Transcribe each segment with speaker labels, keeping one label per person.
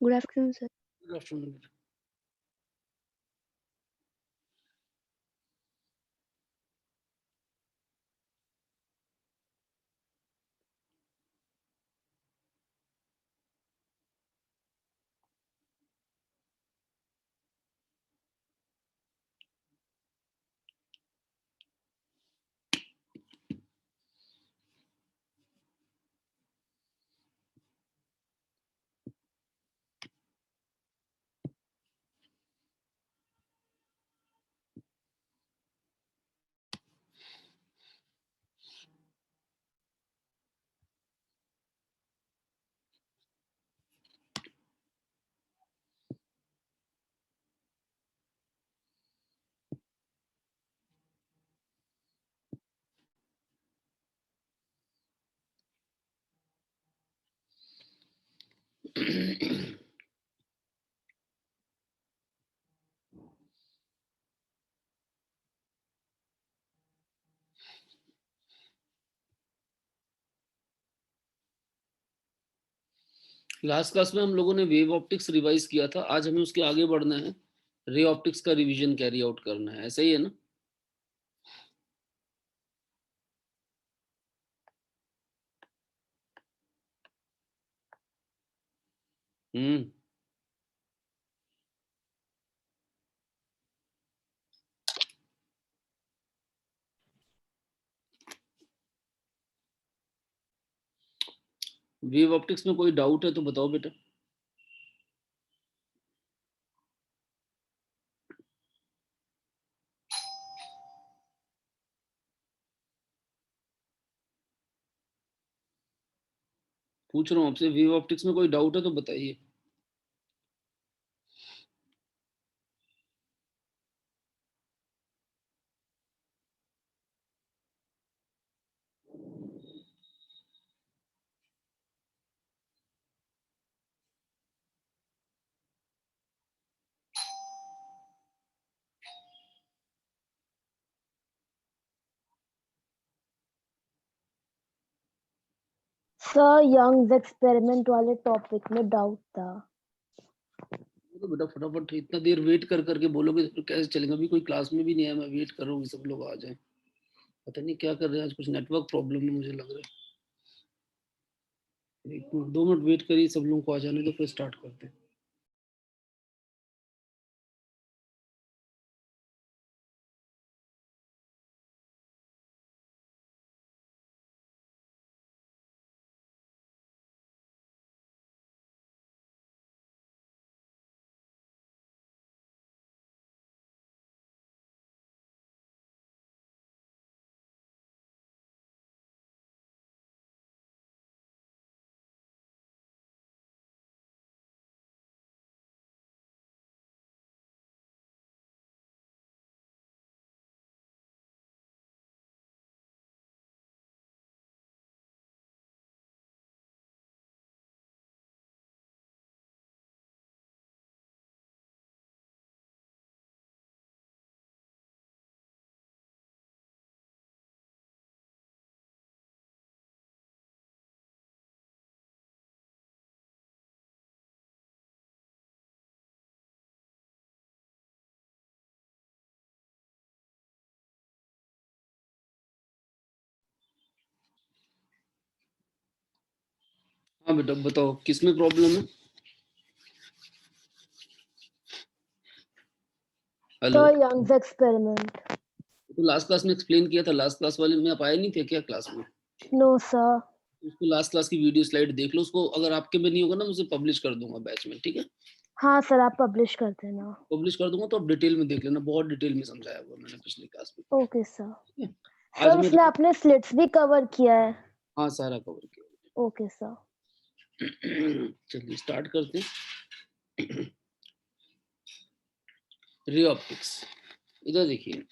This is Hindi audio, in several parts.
Speaker 1: Good afternoon sir.
Speaker 2: Good afternoon. Last class में हम लोगों ने वेव ऑप्टिक्स रिवाइज किया था, आज हमें उसके आगे बढ़ना है, रे ऑप्टिक्स का रिवीजन कैरी आउट करना है, ऐसा ही है ना? वेव ऑप्टिक्स में कोई डाउट है तो बताओ बेटा। पूछ रहा हूँ आपसे, वेव ऑप्टिक्स में कोई डाउट है तो बताइए।
Speaker 1: सर यंग्स एक्सपेरिमेंट वाले टॉपिक में डाउट था।
Speaker 2: तो बेटा फटाफट, इतना देर वेट कर करके बोलोगे तो कैसे चलेगा? अभी कोई क्लास में भी नहीं है, मैं वेट कर रहा हूँ सब लोग आ जाए। पता नहीं क्या कर रहे हैं आज, कुछ नेटवर्क प्रॉब्लम है मुझे लग रहा है। 1 मिनट 2 मिनट वेट करिए, सब लोगों को आ जाने दो, फिर स्टार्ट करते हैं। हाँ बेटा बताओ, किसमें प्रॉब्लम है? Hello,
Speaker 1: sir Young's experiment.
Speaker 2: तो लास्ट क्लास में एक्सप्लेन किया था, लास्ट क्लास वाले में आप आए नहीं थे क्या क्लास में?
Speaker 1: No sir.
Speaker 2: उसको लास्ट क्लास की वीडियो स्लाइड देख लो, उसको अगर आपके में नहीं होगा ना, मैं उसे पब्लिश कर दूंगा बैच में, ठीक है?
Speaker 1: हाँ सर, आप पब्लिश कर देना।
Speaker 2: पब्लिश कर दूंगा तो आप डिटेल में देख लेना, बहुत डिटेल में समझाया हुआ मैंने पिछली क्लास में।
Speaker 1: Okay sir.
Speaker 2: ठीक है? आज
Speaker 1: सर
Speaker 2: मैं,
Speaker 1: उसमें आपने स्लिट्स भी कवर किया है।
Speaker 2: हाँ सारा कवर किया।
Speaker 1: Okay sir.
Speaker 2: चलिए स्टार्ट करते हैं। रे ऑप्टिक्स, इधर देखिए।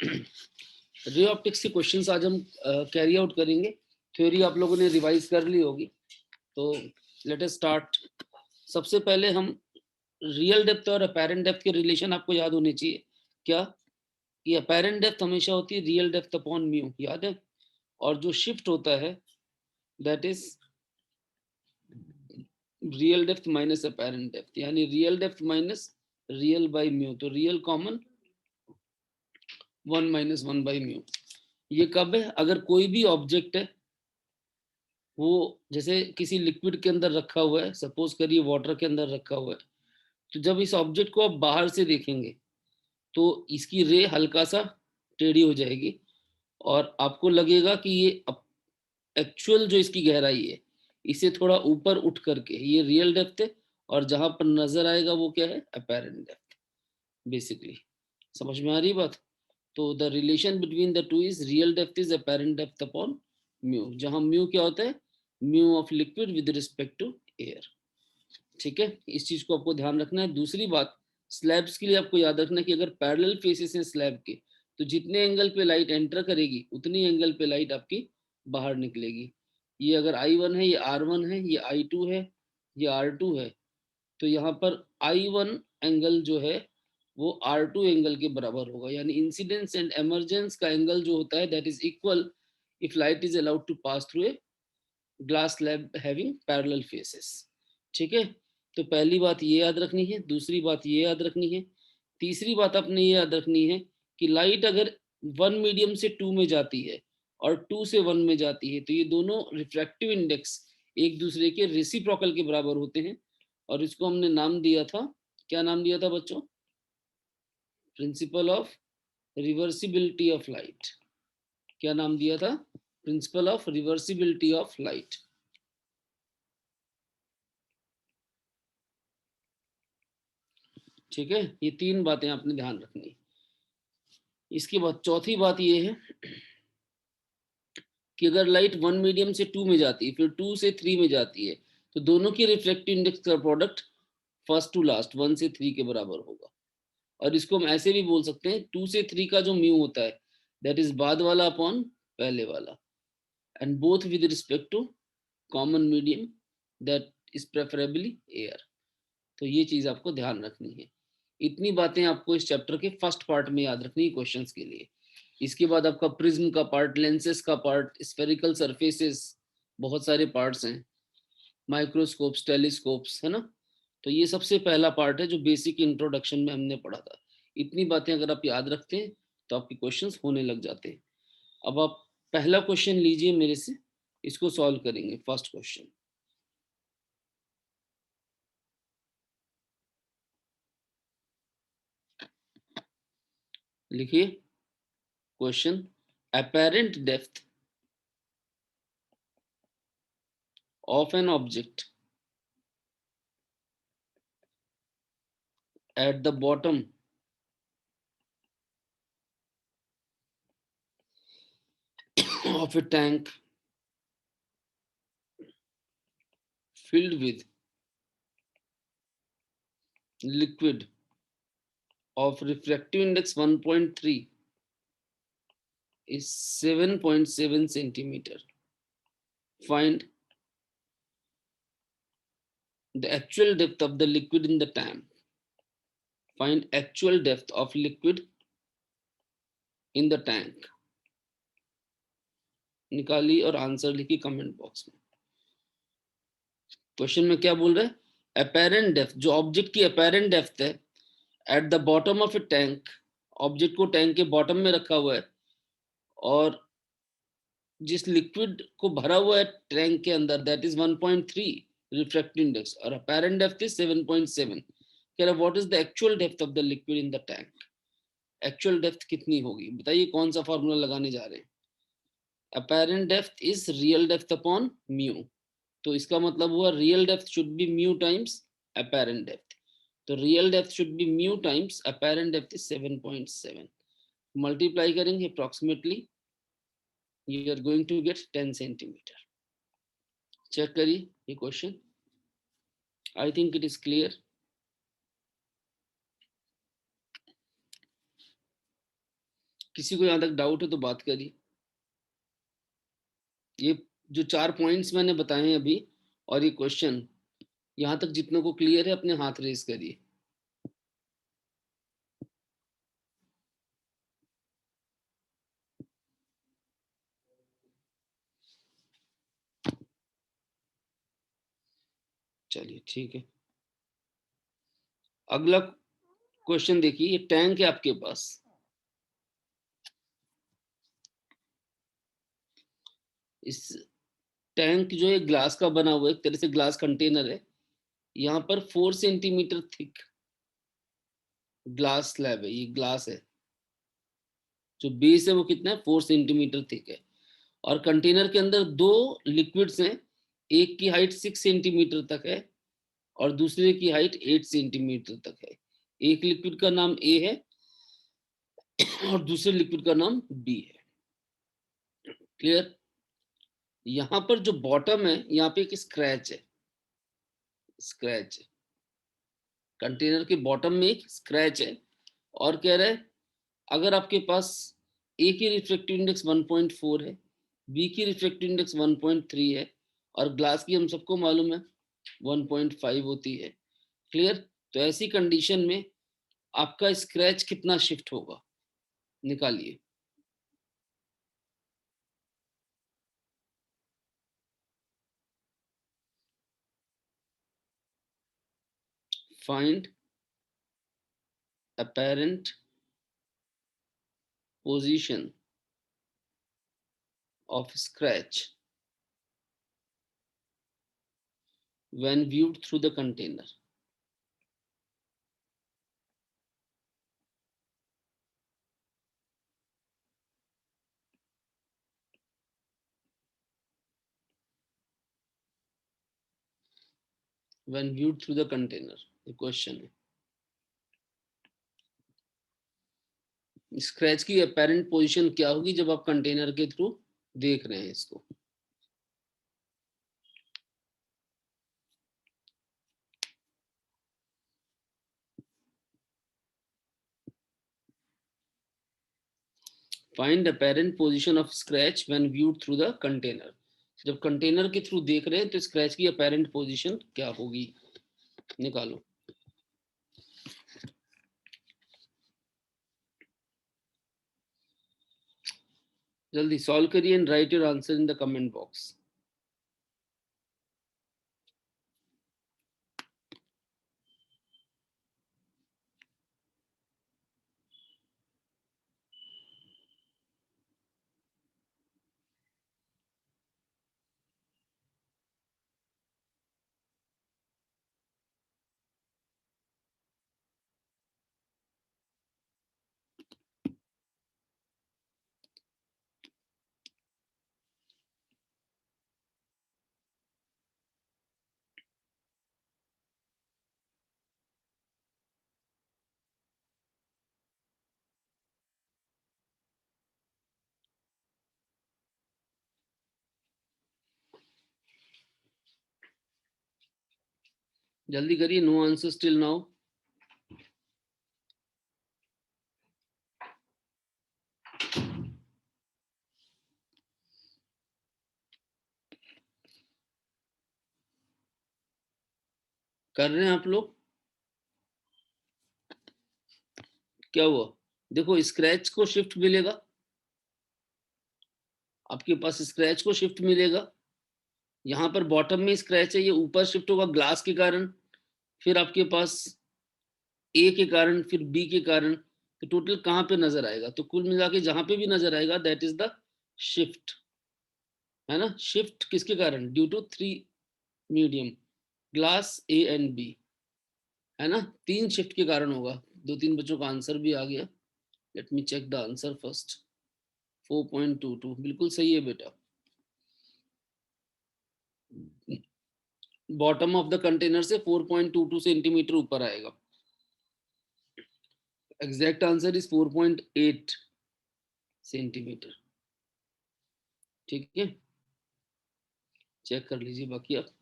Speaker 2: रे ऑप्टिक्स के क्वेश्चंस आज हम कैरी आउट करेंगे। थ्योरी आप लोगों ने रिवाइज कर ली होगी, तो लेट अस स्टार्ट। सबसे पहले हम रियल डेप्थ और अपेरेंट डेप्थ के रिलेशन आपको याद होने चाहिए। क्या? ये अपेरेंट डेप्थ हमेशा होती है रियल डेप्थ अपॉन म्यू, याद है? और जो शिफ्ट होता है that is real depth minus apparent depth, यानी real depth minus real by mu, तो real common 1 minus 1 by mu. ये कब है? अगर कोई भी ऑब्जेक्ट है वो जैसे किसी लिक्विड के अंदर रखा हुआ है, सपोज करिए वाटर के अंदर रखा हुआ है, तो जब इस ऑब्जेक्ट को आप बाहर से देखेंगे तो इसकी रे हल्का सा टेढ़ी हो जाएगी और आपको लगेगा कि ये एक्चुअल जो इसकी गहराई है इसे थोड़ा ऊपर उठ करके ये रियल डेप्थ है, और जहां पर नजर आएगा वो क्या है? Apparent depth basically. समझ में आ रही बात? तो the relation between the two is real depth is apparent depth upon mu, जहां म्यू क्या होता है? Mu of liquid with respect to air. ठीक है, इस चीज को आपको ध्यान रखना है। दूसरी बात, स्लैब्स के लिए आपको याद रखना है कि अगर पैरेलल फेसेस हैं स्लैब के, तो जितने एंगल पे लाइट एंटर करेगी उतनी एंगल पे लाइट आपकी बाहर निकलेगी। ये अगर I1 है, ये R1 है, ये I2 है, ये R2 है, तो यहाँ पर I1 एंगल जो है वो R2 एंगल के बराबर होगा, यानी इंसिडेंस एंड एमरजेंस का एंगल जो होता है that is equal if light is allowed to pass through a glass slab having parallel faces. ठीक है, तो पहली बात ये याद रखनी है, दूसरी बात ये याद रखनी है, तीसरी बात आपने ये याद रखनी है कि लाइट अगर 1 मीडियम से 2 में जाती है और 2 से 1 में जाती है तो ये दोनों रिफ्रैक्टिव इंडेक्स एक दूसरे के रेसिप्रोकल के बराबर होते हैं, और इसको हमने नाम दिया था, क्या नाम दिया था बच्चों? Principle of reversibility of light. क्या नाम दिया था? Principle of reversibility of light. ठीक है, ये तीन बातें आपने ध्यान रखनी। इसके बाद चौथी बात ये है कि अगर लाइट 1 मीडियम से 2 में जाती है फिर 2 से 3 में जाती है तो दोनों के रिफ्लेक्टिव इंडेक्स का प्रोडक्ट फर्स्ट टू लास्ट 1 से 3 के बराबर होगा। और इसको हम ऐसे भी बोल सकते हैं 2 से 3 का जो म्यू होता है दैट इज बाद वाला अपॉन पहले वाला, and both with respect to common medium that is preferably air. तो ये चीज आपको ध्यान रखनी है। इतनी बातें आपको इस चैप्टर के फर्स्ट पार्ट में याद रखनी है क्वेश्चंस के लिए। इसके बाद आपका प्रिज्म का पार्ट, लेंसेस का पार्ट, स्फेरिकल सरफेसेस, बहुत सारे पार्ट्स हैं, माइक्रोस्कोप्स, टेलीस्कोप्स, है ना। तो ये सबसे पहला पार्ट है जो बेसिक इंट्रोडक्शन में हमने पढ़ा था। इतनी बातें अगर आप याद रखते हैं तो आपके क्वेश्चंस होने लग जाते हैं। अब आप पहला क्वेश्चन लीजिए मेरे से, इसको सॉल्व करेंगे। फर्स्ट क्वेश्चन लिखिए। Question, apparent depth of an object at the bottom of a tank filled with liquid of refractive index 1.3 is 7.7 centimeter. Find the actual depth of the liquid in the tank. Find actual depth of liquid in the tank. निकाली और आंसर लिखी कमेंट बॉक्स में। क्वेश्चन में क्या बोल रहे हैं? अपेरेंट डेप्थ, जो ऑब्जेक्ट की अपेरेंट डेप्थ है at the bottom of A tank, object को टैंक के बॉटम में रखा हुआ है और जिस लिक्विड को भरा हुआ है टैंक के अंदर दैट इज 1.3 रिफ्रैक्टिव इंडेक्स और अपेरेंट डेप्थ इज 7.7। कह रहा what is the actual depth of the liquid in the tank. Actual depth कितनी होगी बताइए, कौन सा फॉर्मूला लगाने जा रहे हैं? Apparent depth is real depth upon mu, तो इसका मतलब हुआ real depth should be mu times apparent depth, तो real depth should be mu times apparent depth is 7.7, multiply करेंगे approximately you are going to get 10 centimeter। Check करिए ये question, I think it is clear. किसी को यहाँ तक डाउट है तो बात करिए। ये जो 4 पॉइंट्स मैंने बताए हैं अभी और ये क्वेश्चन, यहाँ तक जितनों को क्लियर है अपने हाथ रेज करिए। चलिए ठीक है, अगला क्वेश्चन देखिए। ये टैंक है आपके पास, इस टैंक जो है ग्लास का बना हुआ है, एक तरह से ग्लास कंटेनर है। यहाँ पर 4 सेंटीमीटर थिक ग्लास स्लैब है, ये ग्लास है। जो बेस है वो कितना है, 4 सेंटीमीटर थिक है। और कंटेनर के अंदर दो लिक्विड्स हैं, एक की हाइट 6 सेंटीमीटर तक है और दूसरे की हाइट 8 सेंटीमीटर तक है। एक लिक्विड का नाम ए है और दूसरे लिक्विड का नाम बी है। क्लियर? यहाँ पर जो बॉटम है, यहाँ पे एक स्क्रैच है, स्क्रैच है, कंटेनर के बॉटम में एक स्क्रैच है। और कह रहा है अगर आपके पास ए की रिफ्रैक्टिव इंडेक्स 1.4 है, बी की रिफ्रैक्टिव इंडेक्स 1.3 है और ग्लास की हम सबको मालूम है 1.5 होती है। क्लियर? तो ऐसी कंडीशन में आपका स्क्रैच कितना शिफ्ट होगा, निकालिए। Find apparent position of scratch when viewed through the container. When viewed through the container, the question है। स्क्रैच की अपेरेंट पोजीशन क्या होगी जब आप कंटेनर के थ्रू देख रहे हैं इसको? Find apparent position of scratch when viewed through the container. जब कंटेनर के थ्रू देख रहे हैं तो स्क्रैच की अपेरेंट पोजीशन क्या होगी, निकालो। जल्दी सॉल्व करिए and right your answer in the comment box. जल्दी करिए, नो आंसर स्टिल नाउ। कर रहे हैं आप लोग? क्या हुआ? देखो स्क्रैच को शिफ्ट मिलेगा, आपके पास स्क्रैच को शिफ्ट मिलेगा। यहाँ पर बॉटम में स्क्रैच है, ये ऊपर शिफ्ट होगा ग्लास के कारण, फिर आपके पास ए के कारण, फिर बी के कारण। तो टोटल कहाँ पे नजर आएगा? तो कुल मिला के जहां पे भी नजर आएगा दैट इज द शिफ्ट, है ना। शिफ्ट किसके कारण? Due to 3 medium, glass, A and B, है ना। 3 शिफ्ट के कारण होगा। 2-3 बच्चों का आंसर भी आ गया। Let me check the answer first. 4.22 बिल्कुल सही है बेटा। बॉटम ऑफ द कंटेनर से 4.22 सेंटीमीटर ऊपर आएगा। Exact answer is 4.8 centimetre. ठीक है, चेक कर लीजिए बाकी आप।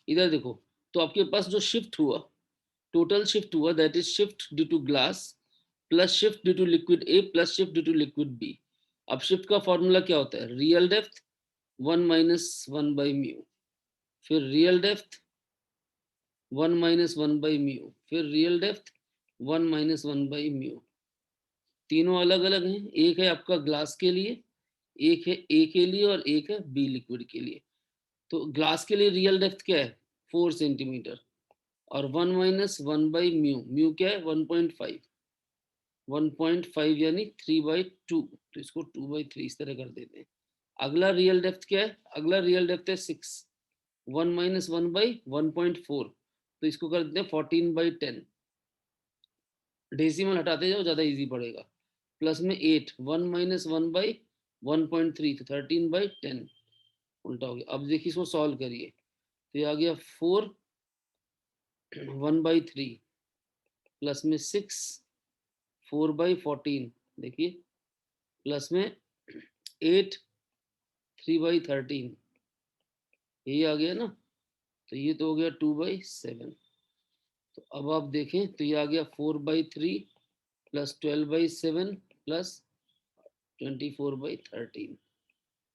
Speaker 2: इधर देखो, तो आपके पास जो शिफ्ट हुआ, टोटल शिफ्ट हुआ that is shift due to glass plus shift due to liquid A plus shift due to liquid B. अब शिफ्ट का फॉर्मूला क्या होता है? Real depth 1 minus 1 by mu, फिर real depth 1 minus 1 by mu, फिर real depth 1 minus 1 by mu. तीनों अलग अलग हैं, एक है आपका ग्लास के लिए, एक है ए के लिए और एक है बी लिक्विड के लिए। तो ग्लास के लिए रियल डेप्थ क्या है? 4 सेंटीमीटर, और 1 माइनस 1 बाई म्यू, म्यू क्या है 1.5, 1.5 यानी 3/2, तो इसको 2/3 इस तरह कर देते हैं। अगला रियल डेप्थ क्या है, अगला रियल डेप्थ है 6, 1 माइनस 1 बाई 1.4, तो इसको कर देते हैं 14/10, डेसिमल हटाते जाओ ज़्यादा इजी पड़ेगा, प्लस में 8, 1 माइनस 1 बाई 1.3, तो 13/10 उल्टा हो गया। अब देखिए इसको सॉल्व करिए, तो ये आ गया 4 1/3 प्लस में 6 4/14, देखिए प्लस में 8 3/13, यही आ गया ना, तो ये तो हो गया 2/7। तो अब आप देखें तो ये आ गया 4/3 प्लस 12/7 प्लस 24/13,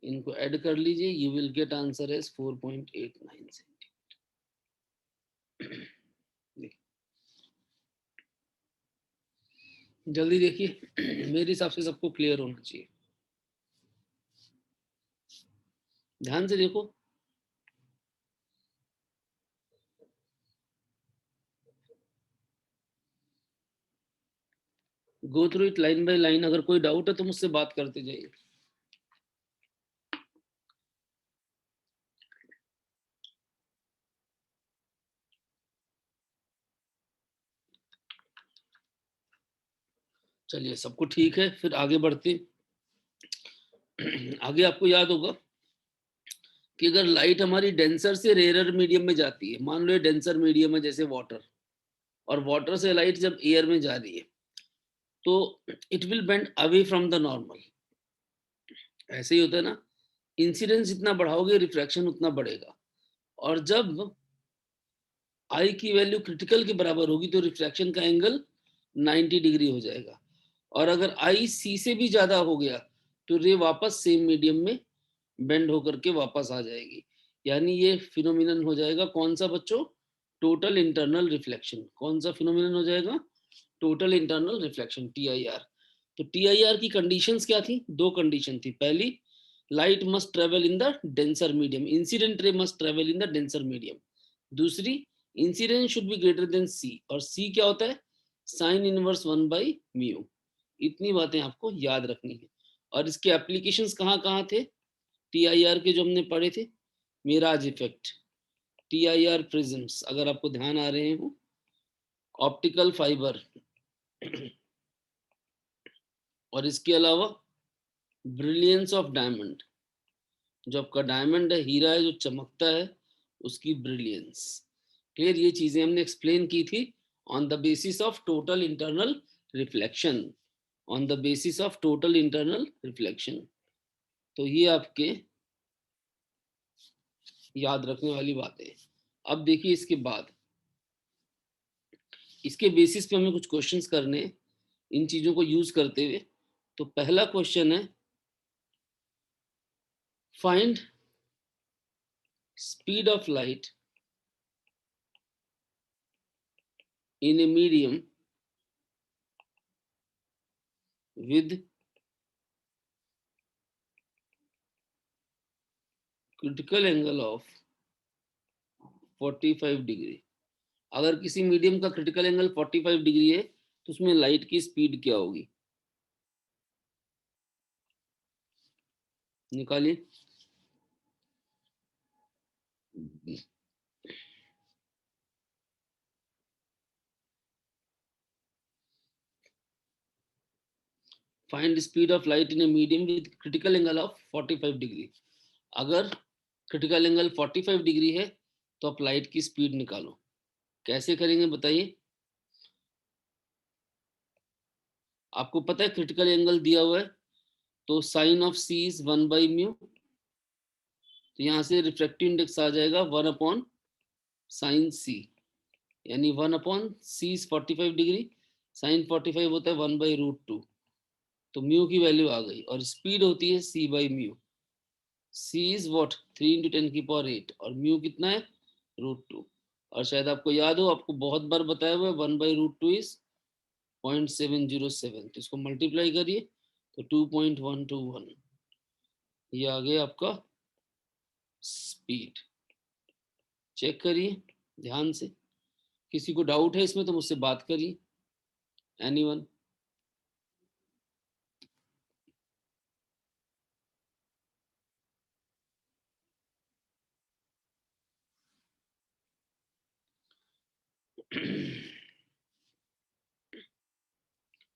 Speaker 2: इनको ऐड कर लीजिए, you will get answer as 4.89 centimetre. जल्दी देखिए, मेरे हिसाब से सबको क्लियर होना चाहिए, ध्यान से देखो। Go through it line by line, अगर कोई डाउट है तो मुझसे बात करते जाइए। चलिए सबको ठीक है, फिर आगे बढ़ते। आगे आपको याद होगा कि अगर लाइट हमारी डेंसर से रेयर मीडियम में जाती है, मान लो ये डेंसर मीडियम है जैसे वाटर, और वाटर से लाइट जब एयर में जा रही है तो it will bend away from the normal, ऐसे ही होता है ना, इंसिडेंस जितना बढ़ाओगे रिफ्रैक्शन उतना बढ़ेगा, और जब आई की वैल्यू क्रिटिकल के बराबर होगी तो रिफ्रैक्शन का एंगल 90 डिग्री हो जाएगा, और अगर आई सी से भी ज्यादा हो गया तो रे वापस सेम मीडियम में बेंड होकर के वापस आ जाएगी, यानी ये फिनोमिनन हो जाएगा कौन सा बच्चों, टोटल इंटरनल रिफ्लेक्शन। कौन सा फिनोमिनन हो जाएगा, टोटल इंटरनल रिफ्लेक्शन, TIR। तो TIR की कंडीशंस क्या थी, दो कंडीशन थी, पहली light must travel in the denser medium, incident ray must travel in the denser medium, दूसरी incident should be greater than C, और C क्या होता है, साइन इनवर्स 1 बाई म्यू। इतनी बातें आपको याद रखनी है, और इसके एप्लीकेशंस कहाँ कहाँ थे, TIR के जो हमने पढ़े थे, मिराज इफेक्ट, TIR प्रिज्म्स अगर आपको ध्यान आ रहे हो, ऑप्टिकल फाइबर, और इसके अलावा ब्रिलियंस ऑफ डायमंड, जो आपका डायमंड है, हीरा है जो चमकता है, उसकी ब्रिलियंस। क्लियर, ये चीजें हमने एक्सप्लेन की थी on the basis of total internal reflection, on the basis of total internal reflection. तो ये आपके याद रखने वाली बातें। अब देखिए इसके बाद, इसके बेसिस पे हमें कुछ क्वेश्चंस करने हैं इन चीजों को यूज करते हुए। तो पहला क्वेश्चन है, find speed of light in a medium with critical angle of 45 degree. अगर किसी मीडियम का क्रिटिकल एंगल 45 डिग्री है तो उसमें लाइट की स्पीड क्या होगी, निकालिए। Find speed of light in a medium with critical angle of 45 degree. अगर क्रिटिकल एंगल 45 डिग्री है तो आप लाइट की स्पीड निकालो। कैसे करेंगे बताइए, आपको पता है क्रिटिकल एंगल दिया हुआ है, तो sine of C is 1 by mu, तो यहाँ से रिफ्रैक्टिव इंडेक्स आ जाएगा 1 अपॉन साइन C, यानी 1 upon C is 45 degree, sine 45 होता है 1/√2, तो म्यू की वैल्यू आ गई, और स्पीड होती है C by mu. C is what 3 × 10⁸, और म्यू कितना है √2, और शायद आपको याद हो, आपको बहुत बार बताया हुआ है 1/√2 इज 0.707, तो इसको मल्टीप्लाई करिए तो 2.121, ये आ गया आपका स्पीड। चेक करिए ध्यान से, किसी को डाउट है इसमें तो मुझसे बात करिए। एनीवन?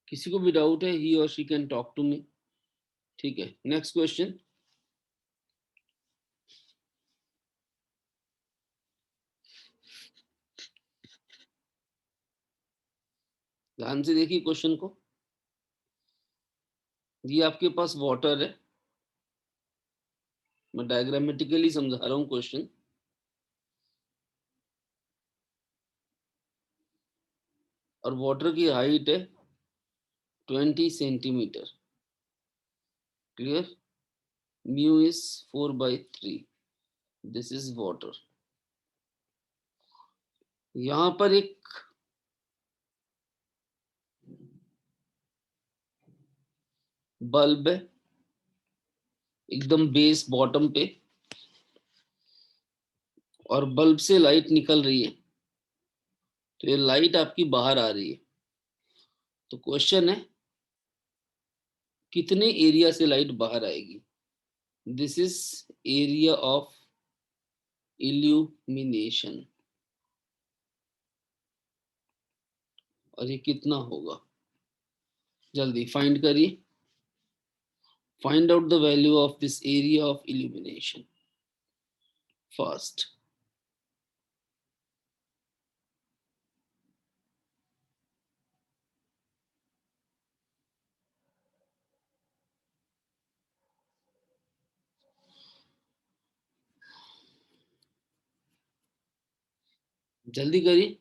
Speaker 2: किसी को भी डाउट है, ही और she can talk to me. ठीक है, नेक्स्ट क्वेश्चन। ध्यान से देखिए क्वेश्चन को। ये आपके पास वाटर है, मैं डायग्रामेटिकली समझा रहा हूँ क्वेश्चन। और वाटर की हाइट है 20 centimetre. Clear? Mu is 4/3। This is water. यहां पर एक बल्ब है एकदम बेस बॉटम पे, और बल्ब से लाइट निकल रही है, तो ये लाइट आपकी बाहर आ रही है। तो क्वेश्चन है कितने एरिया से लाइट बाहर आएगी। This is area of illumination, और ये कितना होगा, जल्दी फाइंड करिए। Find out the value of this area of illumination fast. जल्दी करिए।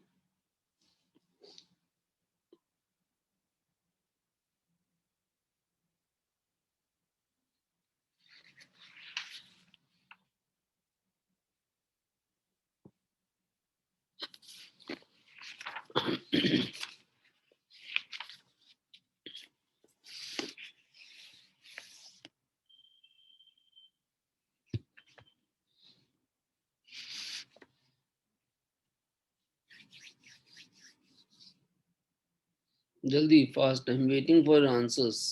Speaker 2: जल्दी fast, I am waiting for answers.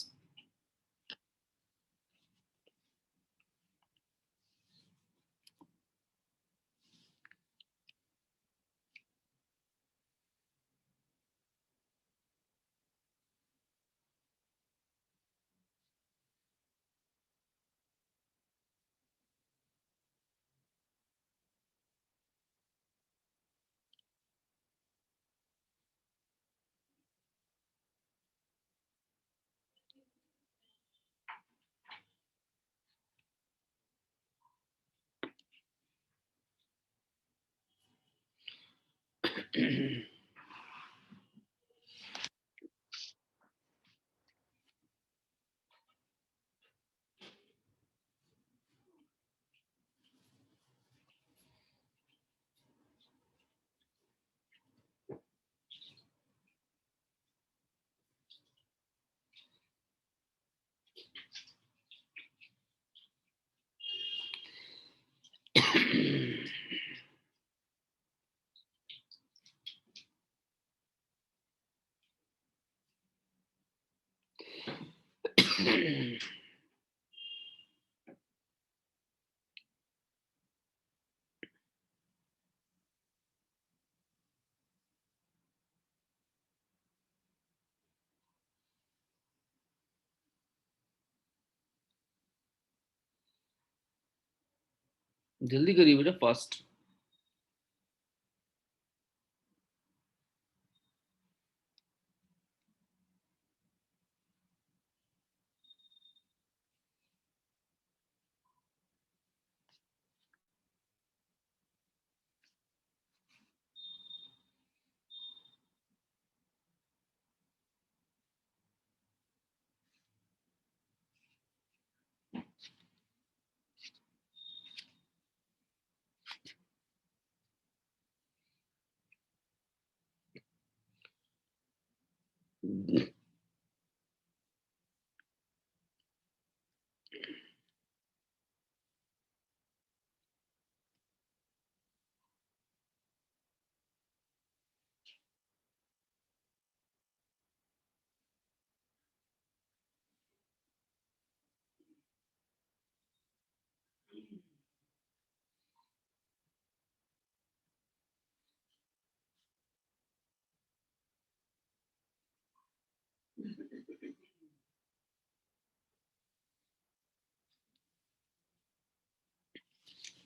Speaker 2: जल्दी करिए बेटा, फास्ट।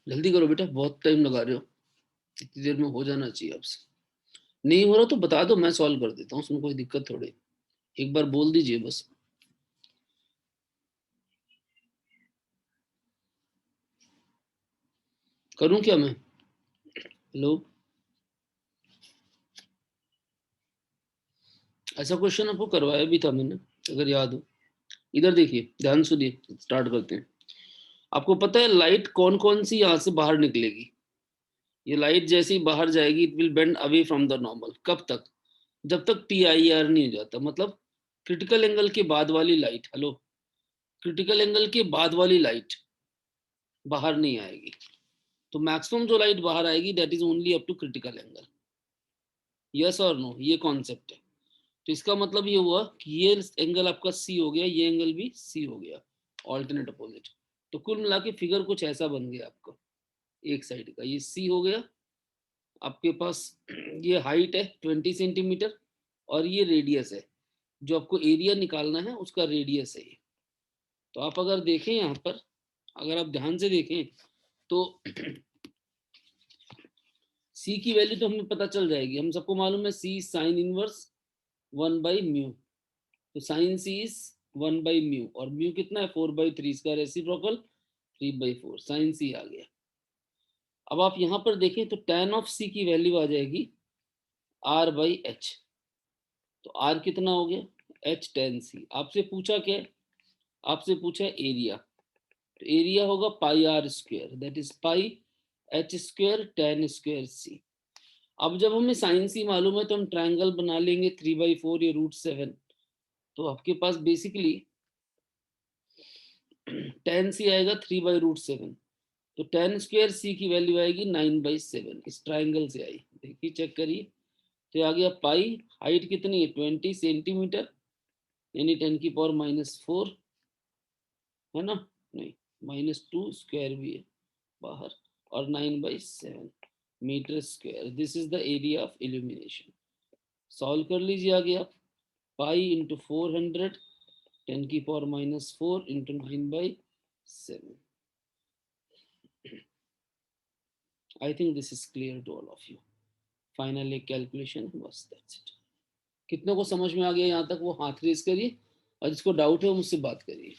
Speaker 2: जल्दी करो बेटा, बहुत टाइम लगा रहे हो, इतनी देर में हो जाना चाहिए आपसे। नहीं हो रहा तो बता दो, मैं सॉल्व कर देता हूँ, उसमें कोई दिक्कत थोड़ी, एक बार बोल दीजिए बस। करूं क्या मैं? हेलो, ऐसा क्वेश्चन आपको करवाया भी था मैंने, अगर याद हो। इधर देखिए, ध्यान सुनिए, स्टार्ट करते हैं। आपको पता है लाइट कौन कौन सी यहाँ से बाहर निकलेगी? ये लाइट जैसे ही बाहर जाएगी, it will bend away from the normal. कब तक? जब तक PIR नहीं हो जाता, मतलब क्रिटिकल एंगल के बाद वाली लाइट। हेलो, क्रिटिकल एंगल के बाद वाली लाइट बाहर नहीं आएगी। तो मैक्सिमम जो लाइट बाहर आएगी that is only up to critical angle. Yes और नो, ये कॉन्सेप्ट है। तो इसका मतलब ये हुआ कि ये एंगल आपका C हो गया, ये एंगल भी C हो गया, ऑल्टरनेट अपोजिट। तो कुल मिला के फिगर कुछ ऐसा बन गया आपका। एक साइड का ये C हो गया आपके पास, ये हाइट है 20 सेंटीमीटर, और ये रेडियस है, जो आपको एरिया निकालना है उसका रेडियस है ये। तो आप अगर देखें यहाँ पर, अगर आप ध्यान से देखें तो C की वैल्यू तो हमें पता चल जाएगी, हम सबको मालूम है C साइन इनवर्स 1/μ। तो साइन C इज 1/μ, और म्यू कितना है 4/3, इसका रेसिप्रोकल 3/4, साइन C आ गया। अब आप यहाँ पर देखें तो tan ऑफ C की वैल्यू आ जाएगी R/H। तो R कितना हो गया? H tan C। आपसे पूछा क्या है? आपसे पूछा है एरिया। तो एरिया होगा πr², that is πH² tan square C। अब जब हमें साइन C मालूम है तो हम ट्रायंगल बना लेंगे 3/4 या √7। तो आपके पास बेसिकली tan C आएगा 3/√7। तो tan स्क्वायर C की वैल्यू आएगी 9/7, इस ट्रायंगल से आई। देखिए, चेक करिए, तो आ गया पाई, हाइट कितनी है 20 सेंटीमीटर, यानी 10⁻⁻⁴ है ना? नहीं, -2 स्क्वायर भी है बाहर, और 9/7 metre square. This is the area of illumination. Solve कर लीजिए आगे आप। Pi into 400 10⁻⁻⁴ into 9/7। I think this is clear to all of you. Final एक कैलकुलेशन, बस दैट्स इट। कितनों को समझ में आ गया यहाँ तक वो हाथ रेज करिए, और जिसको डाउट है वो मुझसे बात करिए।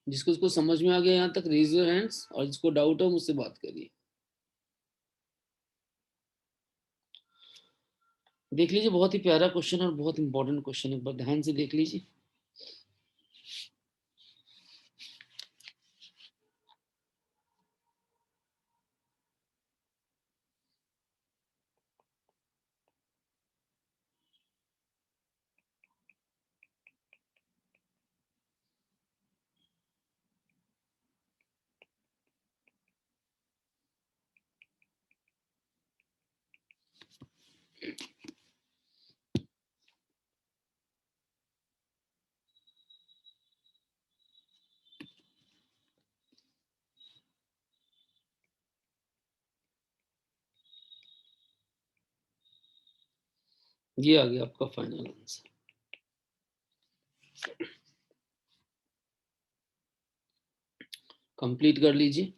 Speaker 2: जिसको समझ में आ गया यहाँ तक रेज योर हैंड्स, और जिसको डाउट है मुझसे बात करिए। देख लीजिए, बहुत ही प्यारा क्वेश्चन और बहुत इंपॉर्टेंट क्वेश्चन है, एक बार ध्यान से देख लीजिए। ये आ गया आपका फाइनल आंसर। कंप्लीट कर लीजिए,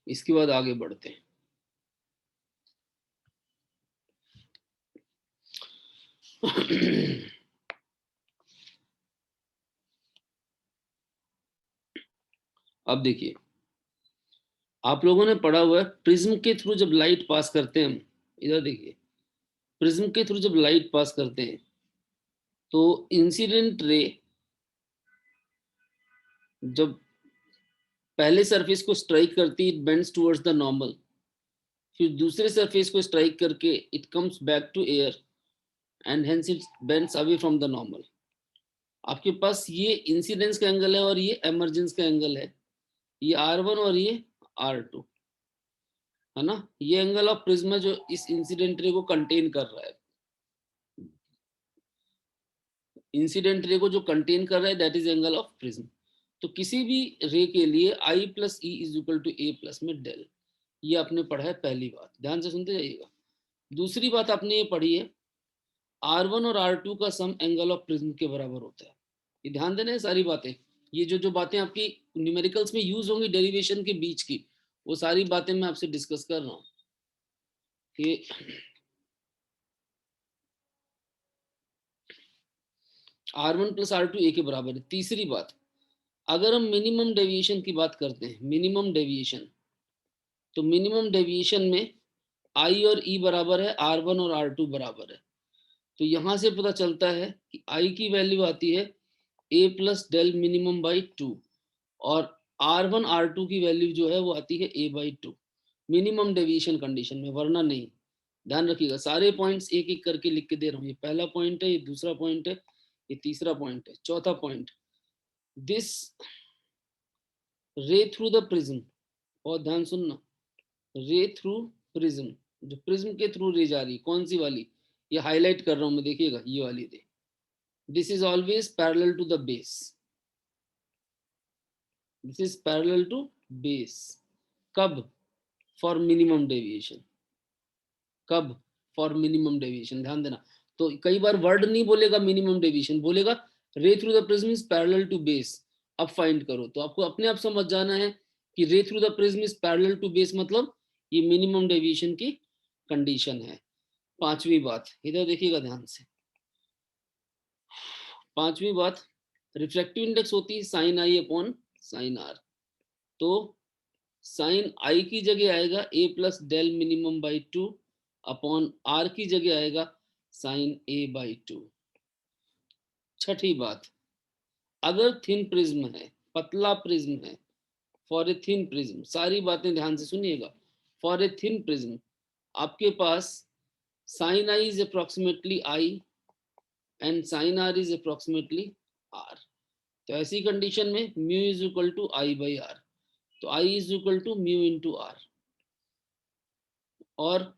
Speaker 2: इसके बाद आगे बढ़ते हैं। अब देखिए, आप लोगों ने पढ़ा हुआ है प्रिज्म के थ्रू जब लाइट पास करते हैं हम, इधर देखिए, प्रिज्म के थ्रू जब लाइट पास करते हैं तो इंसिडेंट रे जब पहले सरफेस को स्ट्राइक करती है, it bends towards the normal, फिर दूसरे सरफेस को स्ट्राइक करके it comes back to air, and hence it bends away from the normal. आपके पास ये इंसिडेंस का एंगल है और ये एमर्जेंस का एंगल है, ये R1 और ये R2 है ना? ये एंगल ऑफ प्रिज्म जो इस इंसिडेंट रे को कंटेन कर रहा है, इंसिडेंट रे को जो कंटेन कर रहा है that is angle of prism. तो किसी भी रे के लिए I + E = A+ में डेल, ये आपने पढ़ा है, पहली बात, ध्यान से सुनते जाइएगा। दूसरी बात आपने ये पढ़ी है R1 और R2 का सम एंगल ऑफ प्रिज्म के बराबर होता है। ये ध्यान देना है सारी बातें। ये जो बातें आपकी न्यूमेरिकल्स में यूज होंगी डेरिवेशन के बीच की, वो सारी बातें मैं आपसे डिस्कस कर रहा हूँ कि R1 प्लस R2 ए के बराबर है। तीसरी बात, अगर हम मिनिमम डेविएशन की बात करते हैं, मिनिमम डेविएशन, तो मिनिमम डेविएशन में I और E बराबर है, R1 और R2 बराबर है। तो यहां से पता चलता है कि I की वैल्यू आती है A plus del minimum by 2 और R1 R2 की वैल्यू जो है वो आती है A by 2 minimum deviation condition में, वरना नहीं। ध्यान रखिएगा, सारे पॉइंट्स एक एक करके लिख के दे रहा हूँ। ये पहला पॉइंट है, ये दूसरा पॉइंट है, ये तीसरा पॉइंट है। चौथा पॉइंट, दिस रे थ्रू द प्रिज्म, और ध्यान सुनना, रे थ्रू प्रिज्म, जो प्रिज्म के थ्रू रे जा रही, कौन सी वाली, ये हाईलाइट कर रहा हूं मैं, देखिएगा ये वाली ray, this is always parallel to the base, this is parallel to base. कब? For minimum deviation. कब? फॉर मिनिमम डेविएशन, ध्यान देना। तो कई बार वर्ड नहीं बोलेगा मिनिमम डेविएशन, बोलेगा ray through the prism is parallel to base. अब फाइंड करो, तो आपको अपने आप समझ जाना है कि ray through the prism is parallel to base मतलब ये मिनिमम डेविएशन की कंडीशन है। पांचवी बात, इधर देखिएगा ध्यान से। पांचवी बात, रिफ्रैक्टिव इंडेक्स होती है sine I upon sine R. तो साइन आई की जगह आएगा A plus del minimum by 2 upon R की जगह आएगा साइन ए बाई 2। छठी बात, अगर थिन प्रिज्म है, पतला प्रिज्म है, फॉर ए थिन प्रिज्म, सारी बातें ध्यान से सुनिएगा, फॉर ए थिन प्रिज्म आपके पास sine I is approximately I and sine R is approximately R. तो ऐसी कंडीशन में mu is equal to I by R, तो I is equal to mu into R. और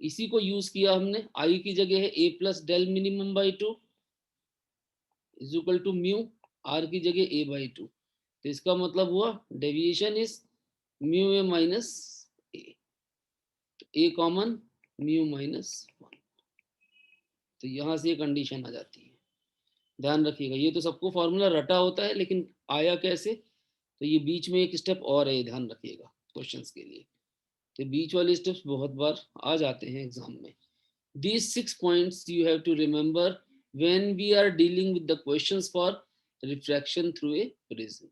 Speaker 2: इसी को यूज किया हमने, आई की जगह है A plus del minimum by 2 is equal to mu, R की जगह ए बाई 2। तो इसका मतलब हुआ deviation is mu A minus A, तो ए कॉमन म्यू माइनस 1। तो यहां से ये कंडीशन आ जाती है। ध्यान रखिएगा, ये तो सबको फॉर्मूला रटा होता है, लेकिन आया कैसे, तो ये बीच में एक स्टेप और है, ध्यान रखिएगा क्वेश्चंस के लिए। तो बीच वाले स्टेप्स बहुत बार आ जाते हैं एग्जाम में। These 6 points you have to remember when we are dealing with the questions for refraction through a prism.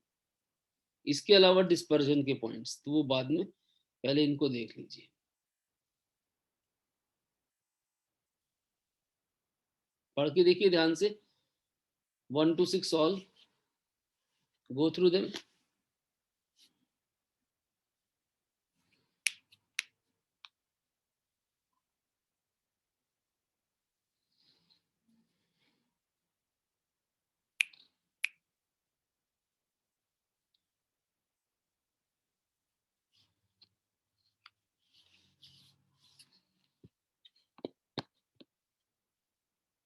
Speaker 2: इसके अलावा डिस्पर्जन के पॉइंट्स तो वो बाद में, पहले इनको देख लीजिए। पढ़ के देखिए ध्यान से, 1 to 6 all, go through them.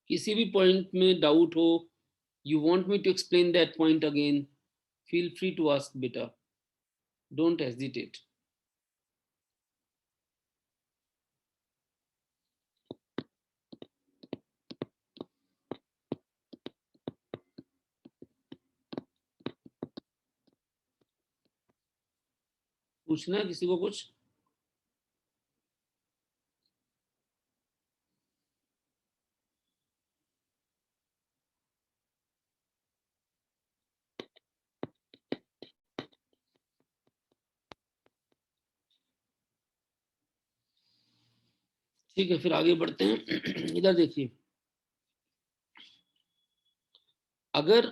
Speaker 2: किसी भी पॉइंट में डाउट हो, you want me to explain that point again, feel free to ask beta, don't hesitate. पूछना है किसी को कुछ? ठीक है, फिर आगे बढ़ते हैं। इधर देखिए, अगर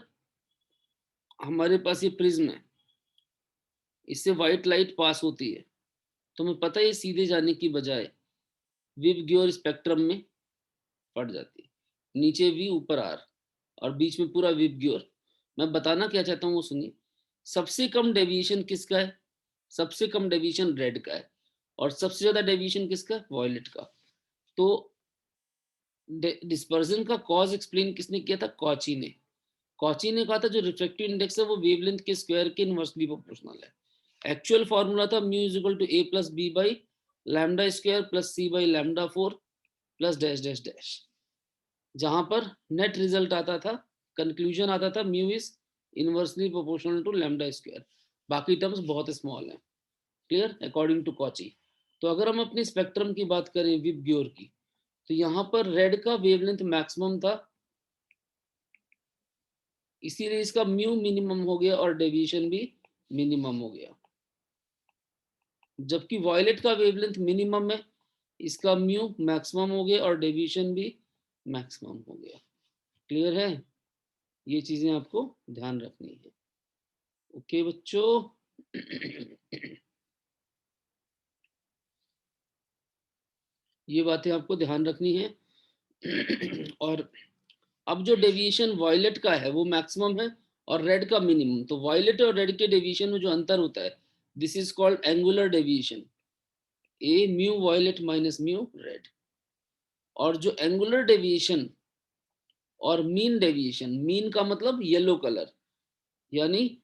Speaker 2: हमारे पास ये प्रिज्म है, इससे व्हाइट लाइट पास होती है, तो हमें पता है सीधे जाने की बजाय विबग्योर स्पेक्ट्रम में पड़ जाती है। नीचे वी, ऊपर आर, और बीच में पूरा विबग्योर। मैं बताना क्या चाहता हूँ वो सुनिए। सबसे कम डेविएशन किसका है? सबसे कम डेविएशन रेड का है, और सबसे ज्यादा डेविएशन किसका है? वॉयलेट का। तो डिस्पर्जन का कॉज एक्सप्लेन किसने किया था? कॉची ने। कॉची ने कहा था जो रिफ्रैक्टिव इंडेक्स है वो वेवलेंथ के स्क्वायर के इनवर्सली प्रोपोर्शनल है। एक्चुअल फॉर्मूला था mu is equal to a plus b by lambda square plus c by lambda 4 plus dash dash dash, जहां पर नेट रिजल्ट आता था, कंक्लूजन आता था mu is inversely proportional to lambda square, बाकी टर्म्स बहुत स्मॉल हैं, क्लियर, अकॉर्डिंग टू कॉची। तो अगर हम अपनी स्पेक्ट्रम की बात करें विब ग्योर की, तो यहाँ पर रेड का वेवलेंथ मैक्सिमम था, इसीलिए इसका म्यू मिनिमम हो गया और डेविएशन भी मिनिमम हो गया। जबकि वॉयलेट का वेवलेंथ मिनिमम है, इसका म्यू मैक्सिमम हो गया और डेविएशन भी मैक्सिमम हो गया। क्लियर है, ये चीजें आपको ध्यान रखनी है। ओके बच्चों, ये बातें आपको ध्यान रखनी है। और अब जो डेविएशन वॉयलेट का है वो मैक्सिमम है और रेड का मिनिमम, तो वॉयलेट और रेड के डेविएशन में जो अंतर होता है, this is called angular deviation, a mu violet minus mu red. और जो एंगुलर डेविएशन और मीन डेविएशन, मीन का मतलब येलो कलर, यानी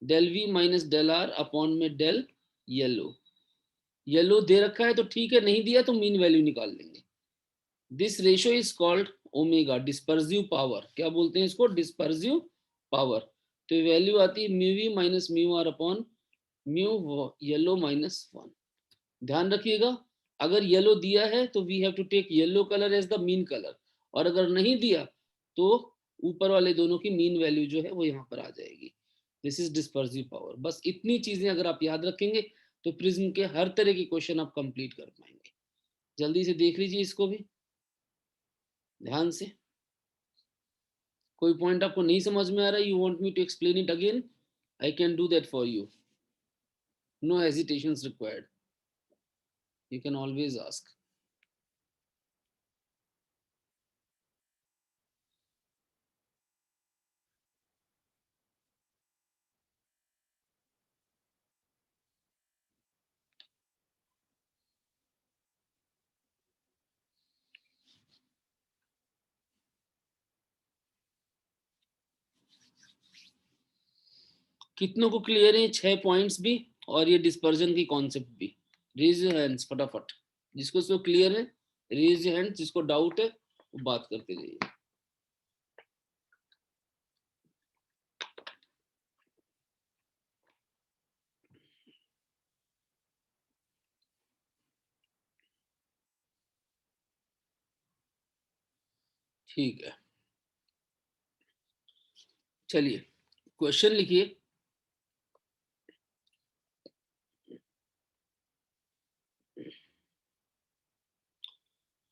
Speaker 2: del v minus del r upon में डेल येलो। येलो दे रखा है तो ठीक है, नहीं दिया तो मीन वैल्यू निकाल लेंगे। This ratio is called omega, dispersive power. क्या बोलते हैं इसको? Dispersive power. तो वैल्यू आती है mu v minus mu r upon mu yellow minus 1। ध्यान रखिएगा, अगर येलो दिया है तो we have to take yellow colour as the mean colour, और अगर नहीं दिया तो ऊपर वाले दोनों की मीन वैल्यू जो है वो यहाँ पर आ जाएगी। This is dispersive power. बस इतनी चीजें अगर आप याद रखेंगे तो प्रिज्म के हर तरह के क्वेश्चन आप कंप्लीट कर पाएंगे। जल्दी से देख लीजिए इसको भी ध्यान से। कोई पॉइंट आपको नहीं समझ में आ रहा है, you want me to explain it again, I can do that for you, no hesitations required, you can always ask. कितनों को क्लियर है 6 पॉइंट्स भी और ये डिस्पर्जन की कॉन्सेप्ट भी? रेज योर हैंड्स फटाफट, जिसको इसको क्लियर है रेज योर हैंड्स, जिसको डाउट है वो बात करते जाइए। ठीक है, चलिए क्वेश्चन लिखिए।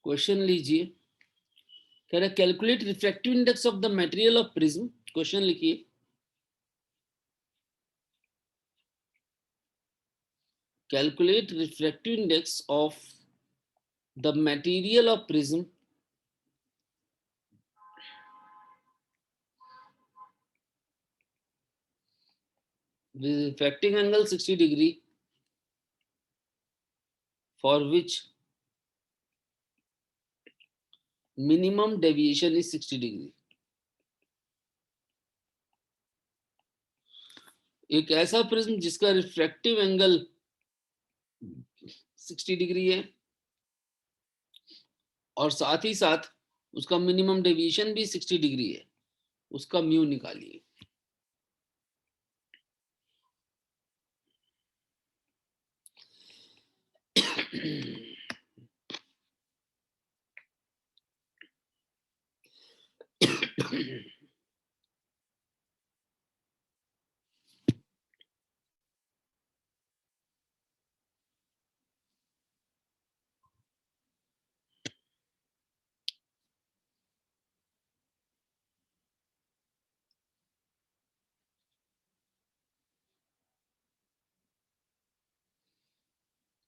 Speaker 2: क्वेश्चन लीजिए, कह रहा है calculate refractive index of the material of prism. Question लिखिए, calculate refractive index of the material of prism with refracting angle 60 degree for which minimum deviation is 60 degree। एक ऐसा प्रिज्म जिसका रिफ्रैक्टिव एंगल 60 डिग्री है और साथ ही साथ उसका मिनिमम डेविएशन भी 60 डिग्री है, उसका म्यू निकालिए।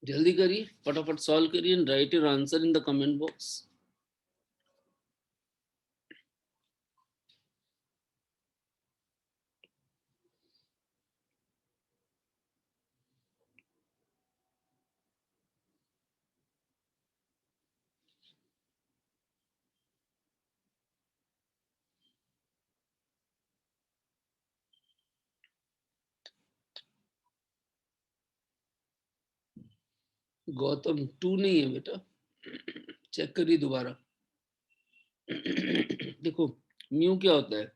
Speaker 2: जल्दी करिए, फटाफट सॉल्व करिए and right your answer in the comment box. Gautam 2 नहीं है बेटा, चेक करिए दोबारा। देखो म्यू क्या होता है,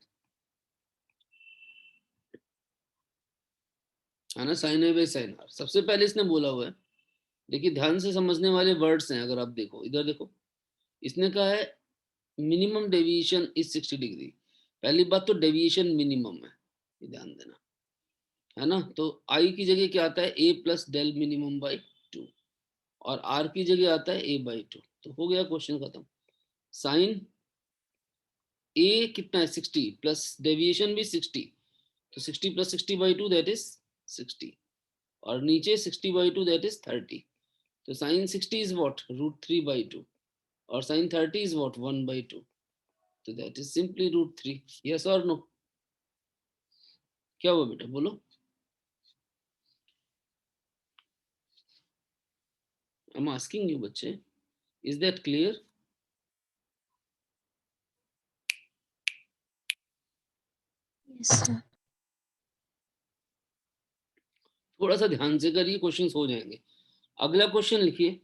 Speaker 2: है ना, sine A by sine r सबसे पहले इसने बोला हुआ है। देखिए ध्यान से समझने वाले वर्ड्स हैं, अगर आप देखो इधर देखो, इसने कहा है मिनिमम डेविएशन इज 60 डिग्री। पहली बात तो डेविएशन मिनिमम है, ये ध्यान देना, है ना। तो आई की जगह क्या आता है, A plus del minimum by 2, और आर की जगह आता है ए बाई 2। तो हो गया क्वेश्चन खत्म। साइन ए कितना है 60 प्लस डेविएशन भी 60, तो 60 प्लस 60 बाई 2 दैट इज 60, और नीचे 60 बाई 2 दैट इज 30। तो साइन 60 इज व्हाट √3/2, और साइन 30 इज व्हाट 1/2, तो दैट इज सिंपली √3। यस और नो? क्या हुआ बेटा, बोलो। आई एम आस्किंग यू बच्चे, is that clear?
Speaker 3: Yes, sir.
Speaker 2: थोड़ा सा ध्यान से करिए, क्वेश्चंस हो जाएंगे। अगला क्वेश्चन लिखिए,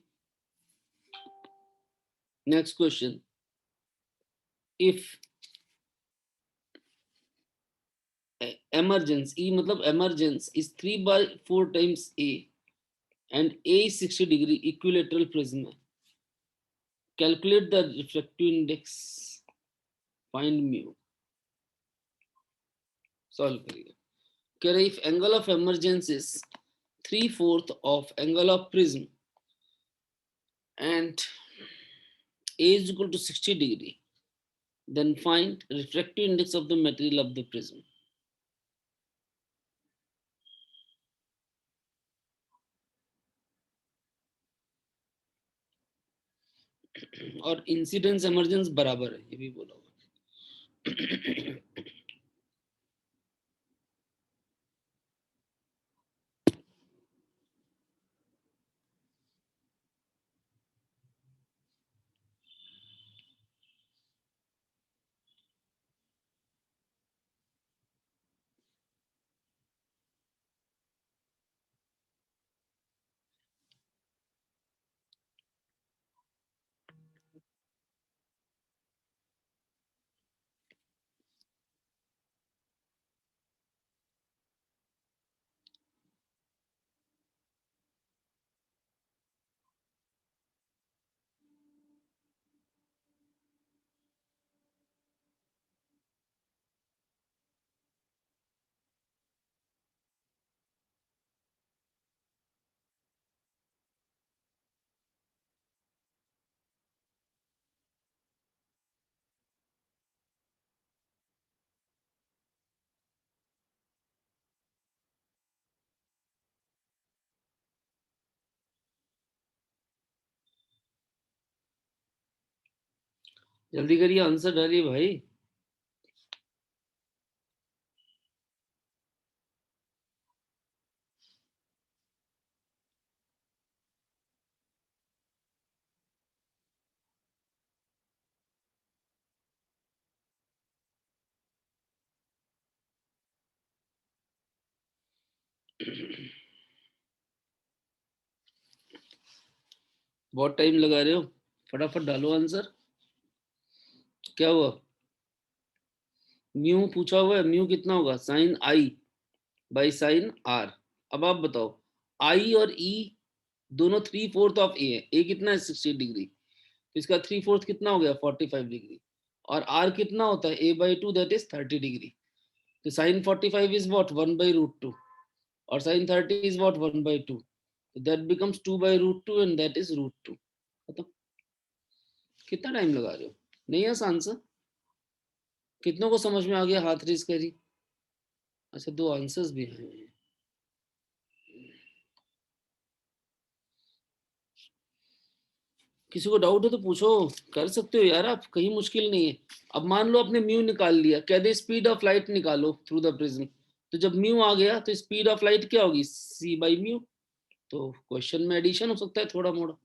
Speaker 2: next question, if emergence, E मतलब emergence is 3/4 times A and A is 60 degree equilateral prism है, calculate the refractive index, find mu। Solve करिए। कह रहे if angle of emergence is 3/4 of angle of prism and A is equal to 60 degree, then find refractive index of the material of the prism। और इंसिडेंस एमर्जेंस बराबर है, ये भी बोला हुआ। जल्दी करिए, आंसर डालिए भाई। बहुत टाइम लगा रहे हो, फटाफट डालो आंसर। क्या हुआ, म्यू पूछा हुआ है, म्यू कितना होगा, sine i by sine r. अब आप बताओ, आई और ई दोनों 3/4 ऑफ ए है, ए कितना है 60 डिग्री, तो इसका 3/4 कितना हो गया 45 डिग्री, और आर कितना होता है a/2 दैट इज 30 डिग्री। तो साइन 45 इज व्हाट 1/√2, और sine 30 is what 1/2, that becomes 2/√2 and that is √2। खत्म। कितना टाइम लगा रहे हो, नहीं है आंसर? कितनों को समझ में आ गया, हाथ रेज करी। अच्छा, 2 आंसर्स भी हैं। किसी को डाउट है तो पूछो, कर सकते हो यार आप, कहीं मुश्किल नहीं है। अब मान लो आपने म्यू निकाल लिया, कह दे स्पीड ऑफ लाइट निकालो थ्रू द प्रिज्म, तो जब म्यू आ गया तो स्पीड ऑफ लाइट क्या होगी, c/म्यू। तो क्वेश्चन में एडिशन हो सकता है थोड़ा मोड़ा।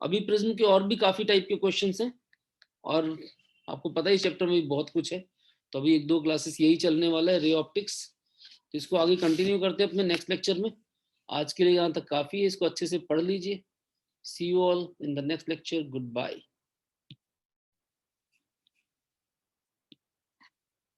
Speaker 2: अभी प्रिज्म के और भी काफी टाइप के क्वेश्चंस हैं, और आपको पता ही चैप्टर में भी बहुत कुछ है, तो अभी 1-2 क्लासेस यही चलने वाला है, रे ऑप्टिक्स। तो इसको आगे कंटिन्यू करते हैं अपने नेक्स्ट लेक्चर में। आज के लिए यहाँ तक काफी है, इसको अच्छे से पढ़ लीजिए। See you all in the next lecture. Goodbye.